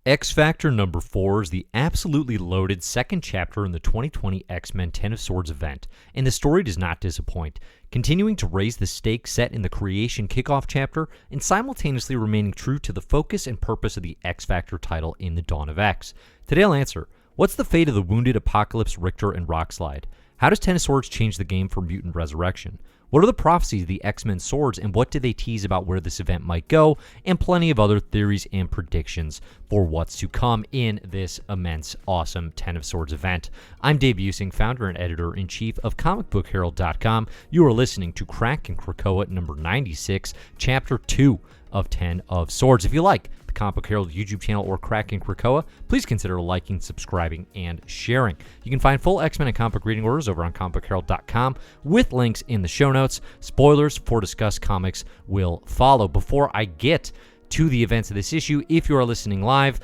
X Factor number 4 is the absolutely loaded second chapter in the 2020 X-Men 10 of Swords event, and the story does not disappoint, continuing to raise the stakes set in the creation kickoff chapter and simultaneously remaining true to the focus and purpose of the X Factor title in the Dawn of X. Today I'll answer, what's the fate of the wounded Apocalypse, Rictor, and Rockslide? How does 10 of Swords change the game for mutant resurrection? What are the prophecies of the X-Men swords, and what did they tease about where this event might go? And plenty of other theories and predictions for what's to come in this immense, awesome 10 of Swords event. I'm Dave Busing, founder and editor-in-chief of comicbookherald.com. You are listening to Krakin Krakoa number 96, chapter 2 of 10 of Swords. If you like the Comic Book Herald YouTube channel or Krakin Krakoa, please consider liking, subscribing, and sharing. You can find full X-Men and comic book reading orders over on comicbookherald.com with links in the show notes. Spoilers for discussed comics will follow. Before I get to the events of this issue, if you are listening live,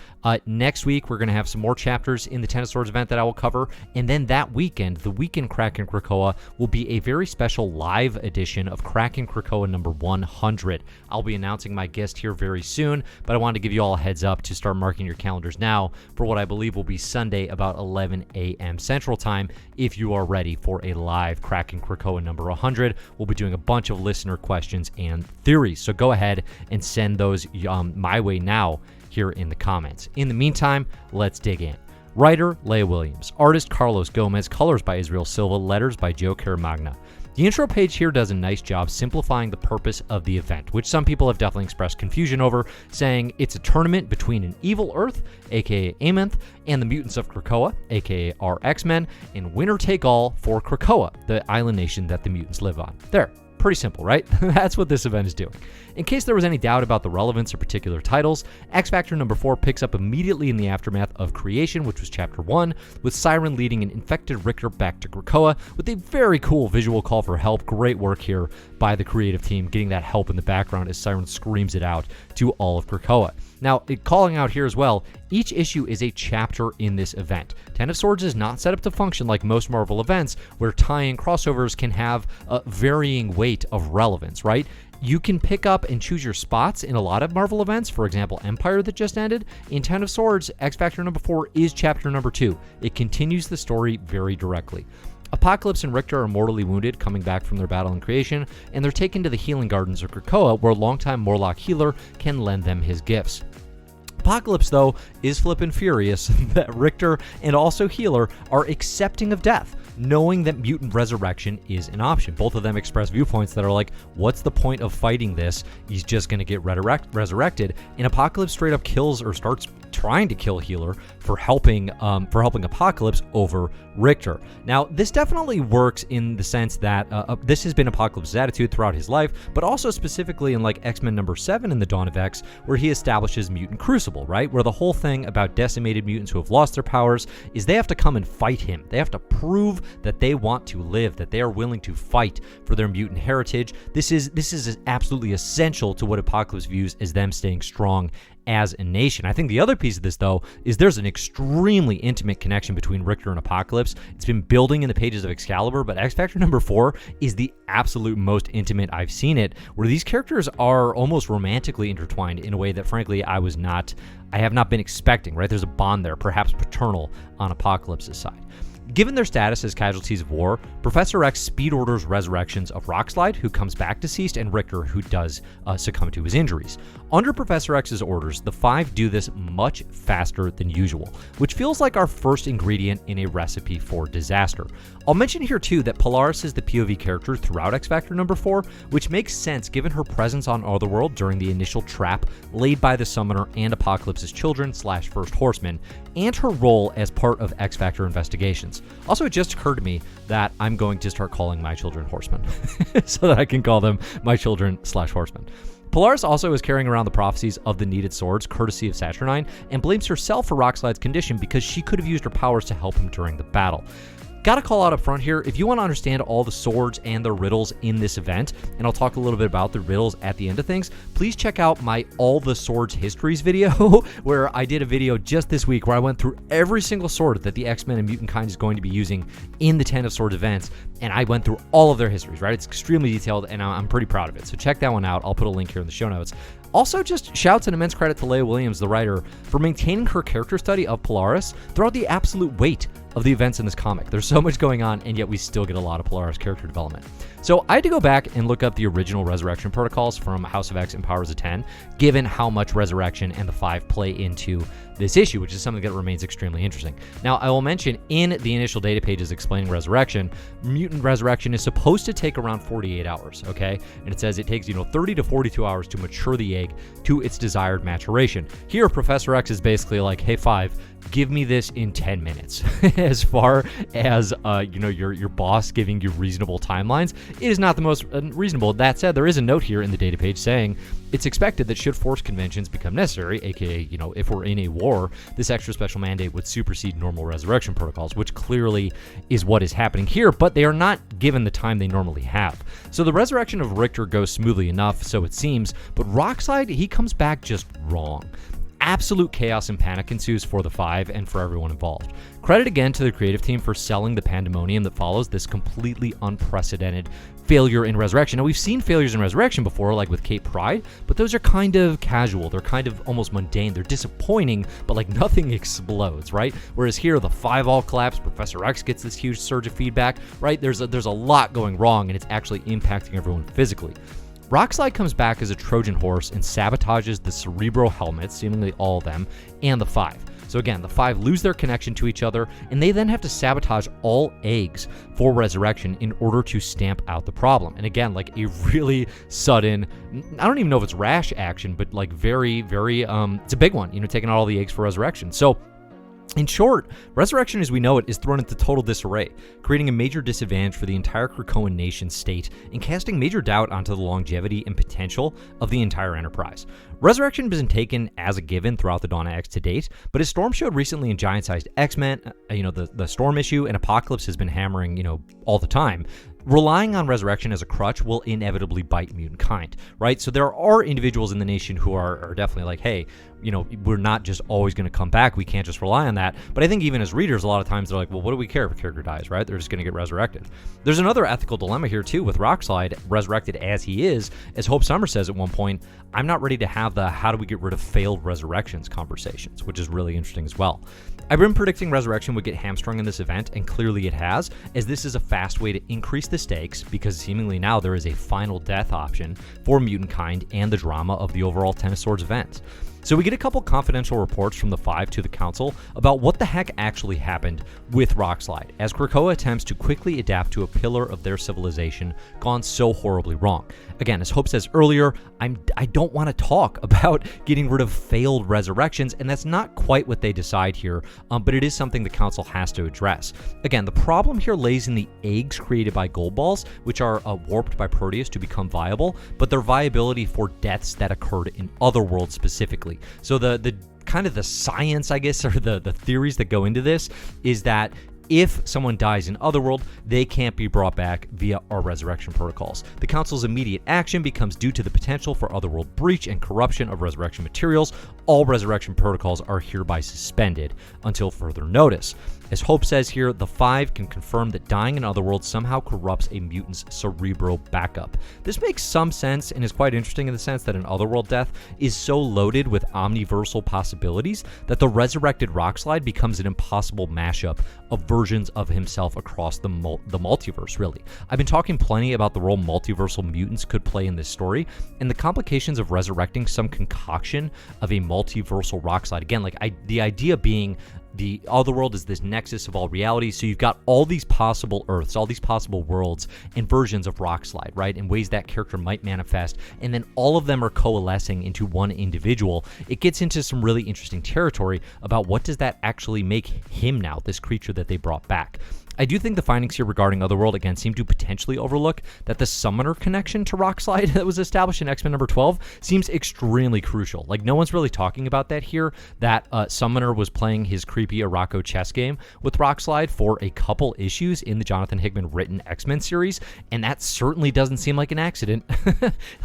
next week we're going to have some more chapters in the 10 of Swords event that I will cover, and then that weekend, the weekend Krakin Krakoa, will be a very special live edition of Krakin Krakoa number 100. I'll be announcing my guest here very soon, but I wanted to give you all a heads up to start marking your calendars now for what I believe will be Sunday about 11 a.m. Central Time. If you are ready for a live Krakin Krakoa number 100, we'll be doing a bunch of listener questions and theories, so go ahead and send those my way now here in the comments. In the meantime, let's dig in. Writer, Leah Williams. Artist, Carlos Gomez. Colors by Israel Silva. Letters by Joe Caramagna. The intro page here does a nice job simplifying the purpose of the event, which some people have definitely expressed confusion over, saying it's a tournament between an evil Earth, aka Amenth, and the mutants of Krakoa, aka our X-Men, and winner take all for Krakoa, the island nation that the mutants live on. There. Pretty simple, right? That's what this event is doing. In case there was any doubt about the relevance of particular titles, X Factor number 4 picks up immediately in the aftermath of Creation, which was chapter 1, with Siren leading an infected Rictor back to Krakoa with a very cool visual call for help. Great work here by the creative team, getting that help in the background as Siren screams it out to all of Krakoa. Now, calling out here as well, each issue is a chapter in this event. 10 of Swords is not set up to function like most Marvel events, where tie-in crossovers can have a varying weight of relevance, right? You can pick up and choose your spots in a lot of Marvel events, for example, Empire that just ended. In 10 of Swords, X Factor number 4 is chapter number 2. It continues the story very directly. Apocalypse and Rictor are mortally wounded, coming back from their battle in Creation, and they're taken to the healing gardens of Krakoa, where longtime Morlock healer can lend them his gifts. Apocalypse, though, is flippin' furious that Rictor and also Healer are accepting of death, knowing that mutant resurrection is an option. Both of them express viewpoints that are like, what's the point of fighting this? He's just going to get resurrected. And Apocalypse straight up kills or starts trying to kill Healer for helping Apocalypse over Rictor. Now, this definitely works in the sense that this has been Apocalypse's attitude throughout his life, but also specifically in like X-Men number 7 in the Dawn of X, where he establishes Mutant Crucible, right? Where the whole thing about decimated mutants who have lost their powers is they have to come and fight him. They have to prove that they want to live, that they are willing to fight for their mutant heritage. This is absolutely essential to what Apocalypse views as them staying strong as a nation. I think the other piece of this, though, is there's an extremely intimate connection between Rictor and Apocalypse. It's been building in the pages of Excalibur, but X Factor number 4 is the absolute most intimate I've seen it, where these characters are almost romantically intertwined in a way that, frankly, I have not been expecting, right? There's a bond there, perhaps paternal on Apocalypse's side. Given their status as casualties of war, Professor X speed orders resurrections of Rockslide, who comes back deceased, and Rictor, who does succumb to his injuries. Under Professor X's orders, the 5 do this much faster than usual, which feels like our first ingredient in a recipe for disaster. I'll mention here too that Polaris is the POV character throughout X Factor number 4, which makes sense given her presence on Otherworld during the initial trap laid by the Summoner and Apocalypse's children / First Horseman, and her role as part of X Factor investigations. Also, it just occurred to me that I'm going to start calling my children horsemen so that I can call them my children / horsemen. Polaris also is carrying around the prophecies of the needed swords, courtesy of Saturnine, and blames herself for Rockslide's condition because she could have used her powers to help him during the battle. Gotta call out up front here, if you want to understand all the swords and the riddles in this event, and I'll talk a little bit about the riddles at the end of things, please check out my All the Swords Histories video, where I did a video just this week where I went through every single sword that the X-Men and mutant kind is going to be using in the 10 of Swords events, and I went through all of their histories, right? It's extremely detailed, and I'm pretty proud of it. So check that one out. I'll put a link here in the show notes. Also, just shouts and immense credit to Leah Williams, the writer, for maintaining her character study of Polaris throughout the absolute weight of the events in this comic. There's so much going on, and yet we still get a lot of Polaris character development. So I had to go back and look up the original Resurrection protocols from House of X and Powers of 10, given how much Resurrection and the 5 play into this issue, which is something that remains extremely interesting. Now, I will mention in the initial data pages explaining Resurrection, mutant resurrection is supposed to take around 48 hours, okay? And it says it takes, 30 to 42 hours to mature the egg to its desired maturation. Here, Professor X is basically like, hey, 5, give me this in 10 minutes. As far as, your boss giving you reasonable timelines, it is not the most reasonable. That said, there is a note here in the data page saying it's expected that should force conventions become necessary, aka, if we're in a war, this extra special mandate would supersede normal resurrection protocols, which clearly is what is happening here, but they are not given the time they normally have. So the resurrection of Rictor goes smoothly enough, so it seems, but Rockslide, he comes back just wrong. Absolute chaos and panic ensues for the 5 and for everyone involved. Credit again to the creative team for selling the pandemonium that follows this completely unprecedented failure in Resurrection. Now, we've seen failures in Resurrection before, like with Cape Pride, but those are kind of casual. They're kind of almost mundane. They're disappointing, but like nothing explodes, right? Whereas here, the 5 all collapse. Professor X gets this huge surge of feedback, right? There's a lot going wrong, and it's actually impacting everyone physically. Rockslide comes back as a Trojan horse and sabotages the Cerebro helmets, seemingly all of them, and the 5. So again, the 5 lose their connection to each other, and they then have to sabotage all eggs for Resurrection in order to stamp out the problem. And again, like a really sudden, I don't even know if it's rash action, but like very, very, it's a big one, taking out all the eggs for Resurrection. So in short, Resurrection as we know it is thrown into total disarray, creating a major disadvantage for the entire Krakoan nation state and casting major doubt onto the longevity and potential of the entire enterprise. Resurrection has been taken as a given throughout the Dawn of X to date, but as Storm showed recently in Giant-Sized X-Men, the Storm issue and Apocalypse has been hammering, all the time, relying on Resurrection as a crutch will inevitably bite mutant kind, right? So there are individuals in the nation who are definitely like, hey, we're not just always going to come back. We can't just rely on that. But I think even as readers, a lot of times they're like, well, what do we care if a character dies, right? They're just going to get resurrected. There's another ethical dilemma here, too, with Rockslide, resurrected as he is. As Hope Summer says at one point, I'm not ready to have the how do we get rid of failed resurrections conversations, which is really interesting as well. I've been predicting Resurrection would get hamstrung in this event, and clearly it has, as this is a fast way to increase the stakes, because seemingly now there is a final death option for mutant kind and the drama of the overall Ten of Swords event. So we get a couple confidential reports from the 5 to the Council about what the heck actually happened with Rockslide, as Krakoa attempts to quickly adapt to a pillar of their civilization gone so horribly wrong. Again, as Hope says earlier, I don't want to talk about getting rid of failed resurrections, and that's not quite what they decide here, but it is something the Council has to address. Again, the problem here lays in the eggs created by Gold Balls, which are warped by Proteus to become viable, but their viability for deaths that occurred in other worlds specifically. So the kind of the science, I guess, or the theories that go into this is that if someone dies in Otherworld, they can't be brought back via our resurrection protocols. The Council's immediate action becomes due to the potential for Otherworld breach and corruption of resurrection materials. All resurrection protocols are hereby suspended until further notice. As Hope says here, the 5 can confirm that dying in Otherworld somehow corrupts a mutant's cerebral backup. This makes some sense and is quite interesting in the sense that an Otherworld death is so loaded with omniversal possibilities that the resurrected Rockslide becomes an impossible mashup of versions of himself across the multiverse, really. I've been talking plenty about the role multiversal mutants could play in this story, and the complications of resurrecting some concoction of a multiversal Rockslide. Again, the idea being the Otherworld is this nexus of all reality, so you've got all these possible Earths, all these possible worlds and versions of Rockslide, right, in ways that character might manifest, and then all of them are coalescing into one individual. It gets into some really interesting territory about what does that actually make him now, this creature that they brought back. I do think the findings here regarding Otherworld, again, seem to potentially overlook that the Summoner connection to Rockslide that was established in X-Men number 12 seems extremely crucial. Like, no one's really talking about that here, that Summoner was playing his creepy Araco chess game with Rockslide for a couple issues in the Jonathan Hickman written X-Men series, and that certainly doesn't seem like an accident.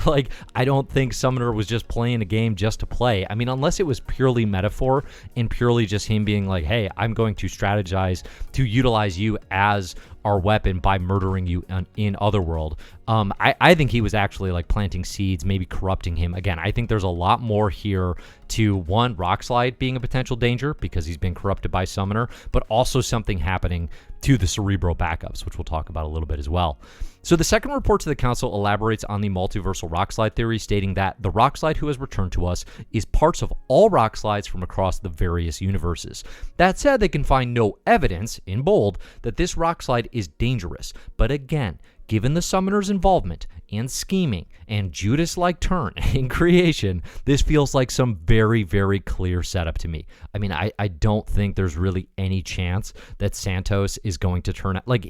Like, I don't think Summoner was just playing a game just to play. I mean, unless it was purely metaphor and purely just him being like, hey, I'm going to strategize to utilize you as our weapon by murdering you in Otherworld. I think he was actually like planting seeds, maybe corrupting him. Again, I think there's a lot more here to, one, Rockslide being a potential danger because he's been corrupted by Summoner, but also something happening to the Cerebro backups, which we'll talk about a little bit as well. So the second report to the Council elaborates on the multiversal Rockslide theory, stating that the Rockslide who has returned to us is parts of all Rockslides from across the various universes. That said, they can find no evidence, in bold, that this Rockslide is dangerous. But again, given the Summoner's involvement and scheming and Judas-like turn in creation, this feels like some very, very clear setup to me. I mean, I don't think there's really any chance that Santos is going to turn out. Like,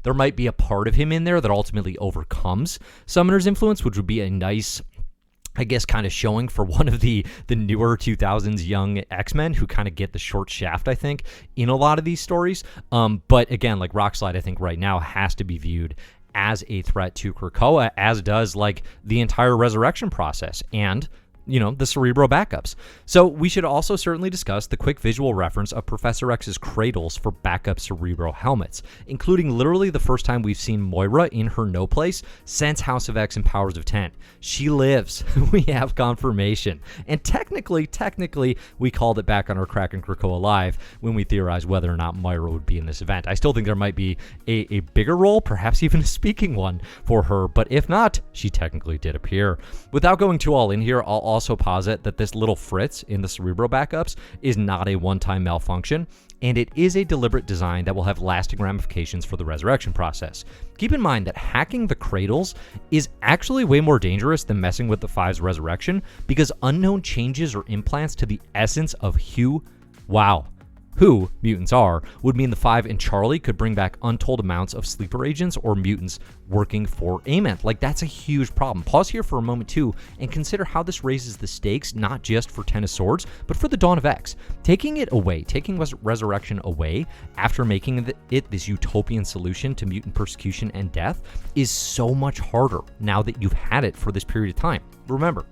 there might be a part of him in there that ultimately overcomes Summoner's influence, which would be a nice, I guess, kind of showing for one of the newer 2000s young X-Men who kind of get the short shaft, I think, in a lot of these stories. But again, like Rockslide, I think right now has to be viewed as a threat to Krakoa, as does like the entire resurrection process and, you know, the Cerebro backups. So we should also certainly discuss the quick visual reference of Professor X's cradles for backup Cerebro helmets, including literally the first time we've seen Moira in her no place since House of X and Powers of 10. She lives. We have confirmation. And technically, we called it back on our Krakin Krakoa Live when we theorized whether or not Moira would be in this event. I still think there might be a bigger role, perhaps even a speaking one for her, but if not, she technically did appear. Without going too all in here, I'll also posit that this little fritz in the Cerebro backups is not a one-time malfunction, and it is a deliberate design that will have lasting ramifications for the resurrection process. Keep in mind that hacking the cradles is actually way more dangerous than messing with the Five's resurrection, because unknown changes or implants to the essence of who mutants are would mean the Five and Charlie could bring back untold amounts of sleeper agents or mutants working for Amenth. Like, that's a huge problem. Pause here for a moment too and consider how this raises the stakes, not just for Ten of Swords, but for the Dawn of X. Taking resurrection away after making it this utopian solution to mutant persecution and death is so much harder now that you've had it for this period of time. Remember,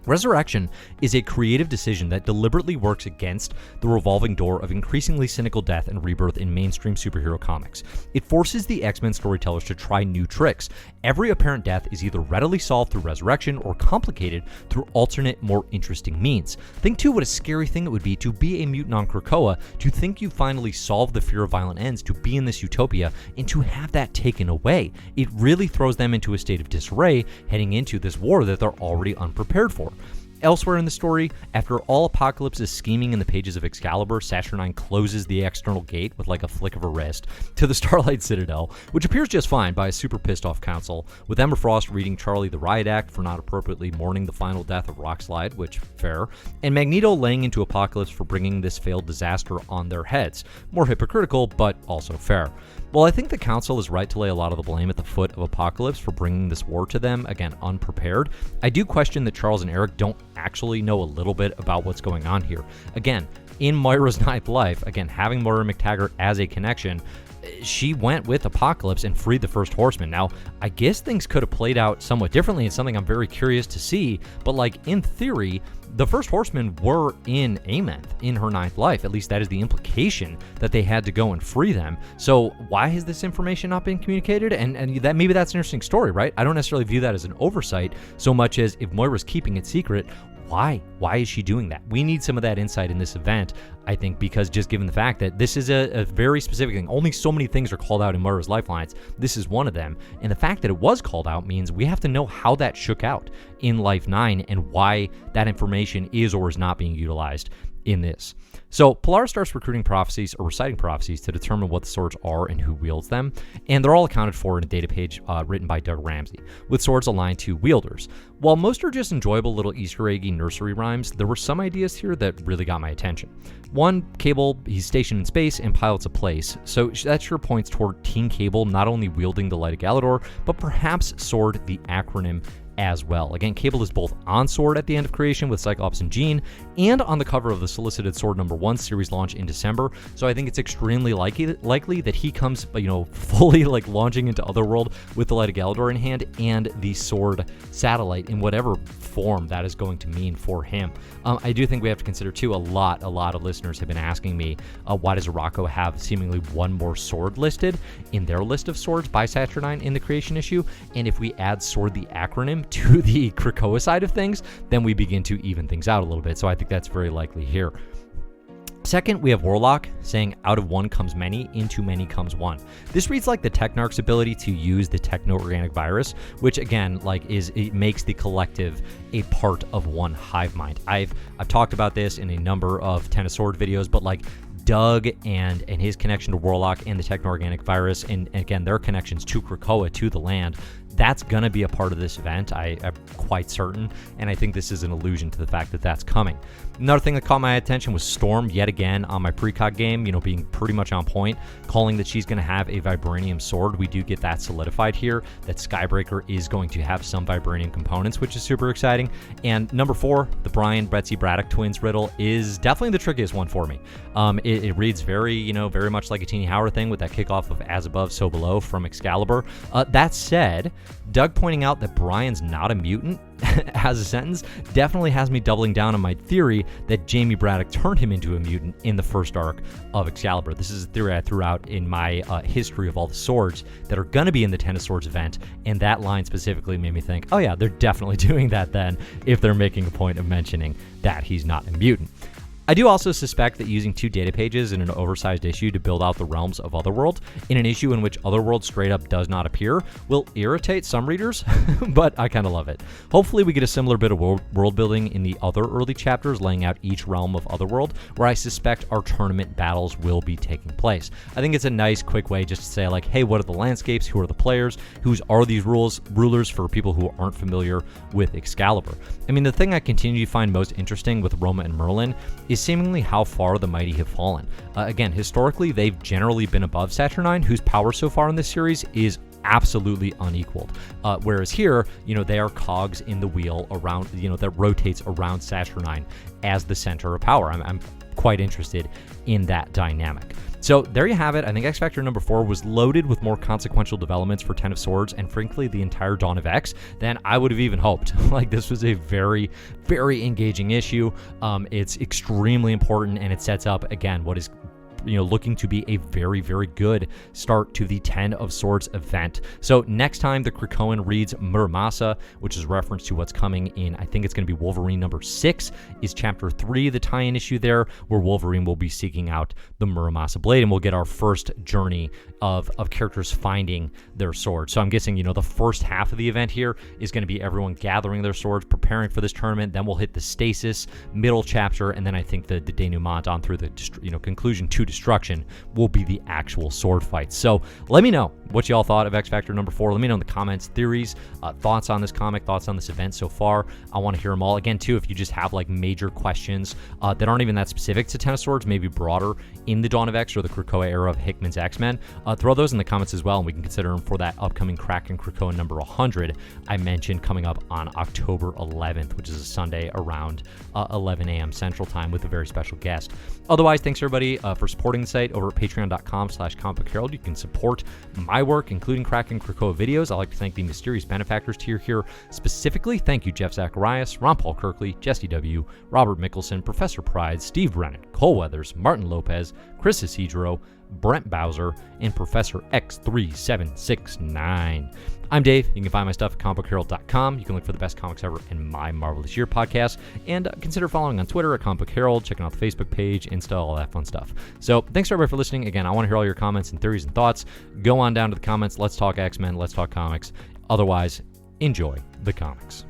resurrection is a creative decision that deliberately works against the revolving door of increasingly cynical death and rebirth in mainstream superhero comics. It forces the X-Men storytellers to try new tricks. Every apparent death is either readily solved through resurrection or complicated through alternate, more interesting means. Think too what a scary thing it would be to be a mutant on Krakoa, to think you finally solved the fear of violent ends, to be in this utopia, and to have that taken away. It really throws them into a state of disarray heading into this war that they're already unprepared for. Elsewhere in the story, after all Apocalypse is scheming in the pages of Excalibur, Saturnine closes the external gate with like a flick of her wrist to the Starlight Citadel, which appears just fine by a super pissed off council, with Emma Frost reading Charlie the Riot Act for not appropriately mourning the final death of Rockslide, which, fair, and Magneto laying into Apocalypse for bringing this failed disaster on their heads. More hypocritical, but also fair. While I think the Council is right to lay a lot of the blame at the foot of Apocalypse for bringing this war to them, again, unprepared, I do question that Charles and Eric don't actually know a little bit about what's going on here. Again, in Moira's ninth life, again, having Moira McTaggart as a connection, she went with Apocalypse and freed the First Horseman. Now, I guess things could have played out somewhat differently. It's something I'm very curious to see, but like in theory, the First Horsemen were in Amenth in her ninth life. At least that is the implication, that they had to go and free them. So why has this information not been communicated? And that maybe that's an interesting story, right? I don't necessarily view that as an oversight so much as if Moira's keeping it secret, why? Why is she doing that? We need some of that insight in this event, I think, because just given the fact that this is a very specific thing. Only so many things are called out in Moira's lifelines. This is one of them. And the fact that it was called out means we have to know how that shook out in Life 9 and why that information is or is not being utilized in this. So Polaris starts recruiting prophecies or reciting prophecies to determine what the swords are and who wields them, and they're all accounted for in a data page written by Doug Ramsey, with swords aligned to wielders. While most are just enjoyable little Easter eggy nursery rhymes, there were some ideas here that really got my attention. One, Cable, he's stationed in space and pilots a place, so that sure points toward Teen Cable not only wielding the Light of Galador, but perhaps sword the acronym as well. Again, Cable is both on Sword at the end of creation with Cyclops and Jean, and on the cover of the solicited Sword #1 series launch in December. So I think it's extremely likely that he comes, fully launching into Otherworld with the Light of Galador in hand and the Sword satellite in whatever form that is going to mean for him. I do think we have to consider too, a lot of listeners have been asking me, why does Rocco have seemingly one more sword listed in their list of swords by Saturnine in the creation issue? And if we add sword, the acronym, to the Krakoa side of things, then we begin to even things out a little bit. So I think that's very likely here. Second, we have Warlock saying, out of one comes many, into many comes one. This reads like the Technarch's ability to use the techno-organic virus, which again, it makes the collective a part of one hive mind. I've talked about this in a number of Ten of Swords videos, but Doug and his connection to Warlock and the techno-organic virus, and again, their connections to Krakoa, to the land, that's going to be a part of this event, I'm quite certain, and I think this is an allusion to the fact that that's coming. Another thing that caught my attention was Storm, yet again, on my precog game, being pretty much on point, calling that she's going to have a vibranium sword. We do get that solidified here, that Skybreaker is going to have some vibranium components, which is super exciting. And number 4, the Brian Betsy Braddock twins riddle is definitely the trickiest one for me. It reads very much like a Teeny Howard thing with that kickoff of As Above, So Below from Excalibur. That said, Doug pointing out that Brian's not a mutant as a sentence definitely has me doubling down on my theory that Jamie Braddock turned him into a mutant in the first arc of Excalibur. This is a theory I threw out in my history of all the swords that are going to be in the Ten of Swords event, and that line specifically made me think, oh yeah, they're definitely doing that then if they're making a point of mentioning that he's not a mutant. I do also suspect that using 2 data pages in an oversized issue to build out the realms of Otherworld, in an issue in which Otherworld straight up does not appear, will irritate some readers, but I kind of love it. Hopefully we get a similar bit of world building in the other early chapters, laying out each realm of Otherworld, where I suspect our tournament battles will be taking place. I think it's a nice, quick way just to say, hey, what are the landscapes? Who are the players? Whose are these rulers for people who aren't familiar with Excalibur? I mean, the thing I continue to find most interesting with Roma and Merlin is seemingly how far the mighty have fallen. Again, historically, they've generally been above Saturnine, whose power so far in this series is absolutely unequaled. Whereas here, they are cogs in the wheel around, that rotates around Saturnine as the center of power. I'm quite interested in that dynamic. So there you have it. I think X Factor number 4 was loaded with more consequential developments for Ten of Swords and frankly the entire Dawn of X than I would have even hoped. This was a very, very engaging issue. It's extremely important, and it sets up, again, what is looking to be a very, very good start to the Ten of Swords event. So next time the Krakoan reads Muramasa, which is reference to what's coming in, I think it's going to be Wolverine number 6, is chapter 3, the tie-in issue there, where Wolverine will be seeking out the Muramasa blade, and we'll get our first journey of characters finding their swords. So I'm guessing, the first half of the event here is going to be everyone gathering their swords, preparing for this tournament. Then we'll hit the stasis middle chapter, and then I think the denouement on through the conclusion to destruction will be the actual sword fight. So let me know what y'all thought of X Factor number 4. Let me know in the comments, theories, thoughts on this comic, thoughts on this event so far. I want to hear them all. Again, too, if you just have major questions that aren't even that specific to Ten of Swords, maybe broader in the Dawn of X or the Krakoa era of Hickman's X-Men, throw those in the comments as well, and we can consider them for that upcoming Krakin Krakoa number 100 I mentioned coming up on October 11th, which is a Sunday around 11 a.m. Central Time with a very special guest. Otherwise, thanks everybody for supporting the site over at patreon.com/comicbookherald. You can support my work, including Krakin Krakoa videos. I'd like to thank the mysterious benefactors tier here specifically. Thank you, Jeff Zacharias, Ron Paul Kirkley, Jesse W., Robert Mickelson, Professor Pride, Steve Brennan, Cole Weathers, Martin Lopez, Chris Isidro, Brent Bowser, and Professor X3769. I'm Dave. You can find my stuff at comicbookherald.com. You can look for the best comics ever in my Marvelous Year podcast, and consider following on Twitter at Comic Book Herald, checking out the Facebook page, Insta, all that fun stuff. So thanks everybody for listening. Again, I want to hear all your comments and theories and thoughts. Go on down to the comments. Let's talk X-Men. Let's talk comics. Otherwise, enjoy the comics.